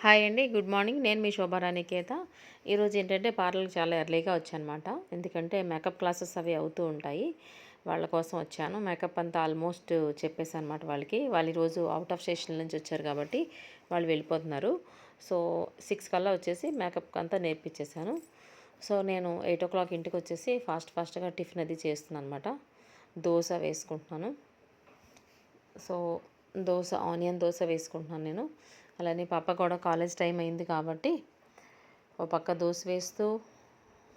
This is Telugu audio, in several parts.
హాయ్ అండి. Good morning. నేను మీ శోభారాణికేత. ఈరోజు ఏంటంటే పార్లర్‌కి చాలా ఎర్లీగా వచ్చానమాట. ఎందుకంటే మేకప్ క్లాసెస్ అవి అవుతూ ఉంటాయి. వాళ్ళ కోసం వచ్చాను. మేకప్ అంతా ఆల్మోస్ట్ చెప్పేసానమాట వాళ్ళకి. వాళ్ళు ఈరోజు అవుట్ ఆఫ్ స్టేషన్ నుంచి వచ్చారు కాబట్టి వాళ్ళు వెళ్ళిపోతున్నారు. సో 6 కల్లా వచ్చేసి మేకప్ అంతా నేర్పించేసాను. సో నేను 8 ఇంటికి వచ్చేసి ఫాస్ట్‌గా టిఫిన్ అది చేస్తున్నాను అనమాట. దోస వేసుకుంటున్నాను. సో ఆనియన్ దోస వేసుకుంటున్నాను నేను. అలానే పాప కూడా కాలేజ్ టైం అయింది కాబట్టి ఒక పక్క దోస వేస్తూ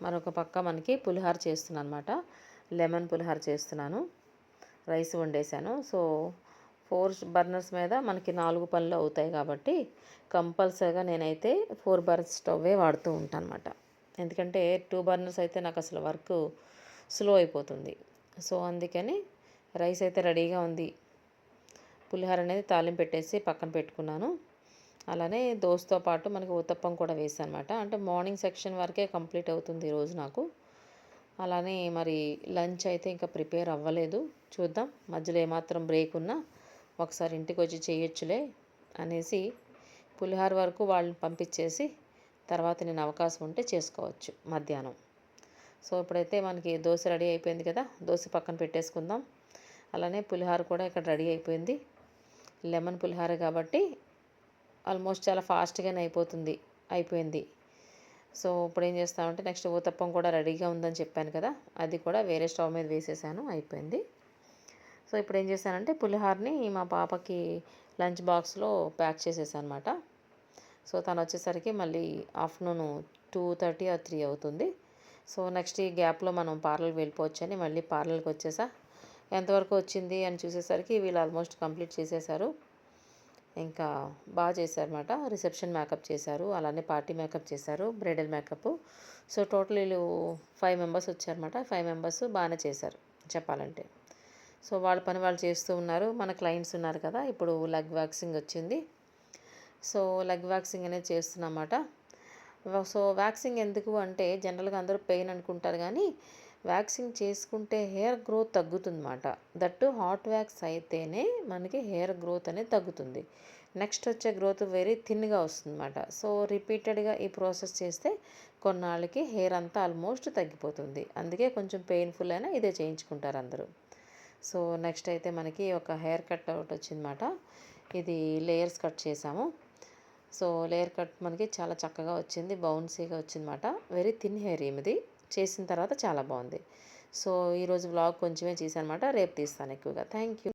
మరొక పక్క మనకి పులిహోర చేస్తున్నాను అనమాట. లెమన్ పులిహోర చేస్తున్నాను. రైస్ వండేసాను. సో 4 బర్నర్స్ మీద మనకి 4 పనులు అవుతాయి కాబట్టి కంపల్సరీగా నేనైతే 4 బర్నర్ స్టవ్వే వాడుతూ ఉంటాను అనమాట. ఎందుకంటే 2 బర్నర్స్ అయితే నాకు అసలు వర్క్ స్లో అయిపోతుంది. సో అందుకని రైస్ అయితే రెడీగా ఉంది. పులిహోర అనేది తాలింపు పెట్టేసి పక్కన పెట్టుకున్నాను. అలానే దోసతో పాటు మనకి ఊతప్పం కూడా వేసానమాట. అంటే మార్నింగ్ సెక్షన్ వరకే కంప్లీట్ అవుతుంది ఈరోజు నాకు. అలానే మరి లంచ్ అయితే ఇంకా ప్రిపేర్ అవ్వలేదు. చూద్దాం మధ్యలో ఏమాత్రం బ్రేక్ ఉన్నా ఒకసారి ఇంటికి వచ్చి చేయొచ్చులే అనేసి పులిహోర వరకు వాళ్ళని పంపించేసి తర్వాత నేను అవకాశం ఉంటే చేసుకోవచ్చు మధ్యాహ్నం. సో ఇప్పుడైతే మనకి దోశ రెడీ అయిపోయింది కదా, దోశ పక్కన పెట్టేసుకుందాం. అలానే పులిహోర కూడా ఇక్కడ రెడీ అయిపోయింది. లెమన్ పులిహోర కాబట్టి ఆల్మోస్ట్ చాలా ఫాస్ట్గానే అయిపోయింది. సో ఇప్పుడు ఏం చేస్తామంటే నెక్స్ట్ ఊతప్పం కూడా రెడీగా ఉందని చెప్పాను కదా, అది కూడా వేరే స్టవ్ మీద వేసేసాను, అయిపోయింది. సో ఇప్పుడు ఏం చేశానంటే పులిహోరని మా పాపకి లంచ్ బాక్స్లో ప్యాక్ చేసేసాను అనమాట. సో తను వచ్చేసరికి మళ్ళీ ఆఫ్టర్నూన్ 2:30 ఆర్ 3 అవుతుంది. సో నెక్స్ట్ ఈ గ్యాప్లో మనం పార్లర్కి వెళ్ళిపోవచ్చని మళ్ళీ పార్లర్కి వచ్చేసా. ఎంతవరకు వచ్చింది అని చూసేసరికి వీళ్ళు ఆల్మోస్ట్ కంప్లీట్ చేసేసారు. ఇంకా బాగా చేశారన్నమాట. రిసెప్షన్ మేకప్ చేశారు, అలానే పార్టీ మేకప్ చేశారు, బ్రైడల్ మేకప్. సో టోటల్ వీళ్ళు 5 మెంబర్స్ వచ్చారన్నమాట. 5 మెంబర్స్ బాగానే చేశారు చెప్పాలంటే. సో వాళ్ళ పని వాళ్ళు చేస్తూ ఉన్నారు. మన క్లయింట్స్ ఉన్నారు కదా, ఇప్పుడు లెగ్ వ్యాక్సింగ్ వచ్చింది. సో లెగ్ వ్యాక్సింగ్ అనేది చేస్తున్నమాట. సో వ్యాక్సింగ్ ఎందుకు అంటే జనరల్గా అందరూ పెయిన్ అనుకుంటారు కానీ వ్యాక్సింగ్ చేసుకుంటే హెయిర్ గ్రోత్ తగ్గుతుందన్నమాట. దట్టు హాట్ వ్యాక్స్ అయితేనే మనకి హెయిర్ గ్రోత్ అనేది తగ్గుతుంది. నెక్స్ట్ వచ్చే గ్రోత్ వెరీ థిన్గా వస్తుందన్నమాట. సో రిపీటెడ్గా ఈ ప్రాసెస్ చేస్తే కొన్నాళ్ళకి హెయిర్ అంతా ఆల్మోస్ట్ తగ్గిపోతుంది. అందుకే కొంచెం పెయిన్ఫుల్ అయినా ఇదే చేయించుకుంటారు అందరూ. సో నెక్స్ట్ అయితే మనకి ఒక హెయిర్ కట్ ఒకటి వచ్చిందన్నమాట. ఇది లేయర్స్ కట్ చేసాము. సో లేయర్ కట్ మనకి చాలా చక్కగా వచ్చింది, బౌన్సీగా వచ్చిందన్నమాట. వెరీ థిన్ హెయిర్ ఈమెది. చేసిన తర్వాత చాలా బాగుంది. సో ఈరోజు వ్లాగ్ కొంచెమే చేశానమాట. రేపు తీస్తాను ఎక్కువగా. Thank you.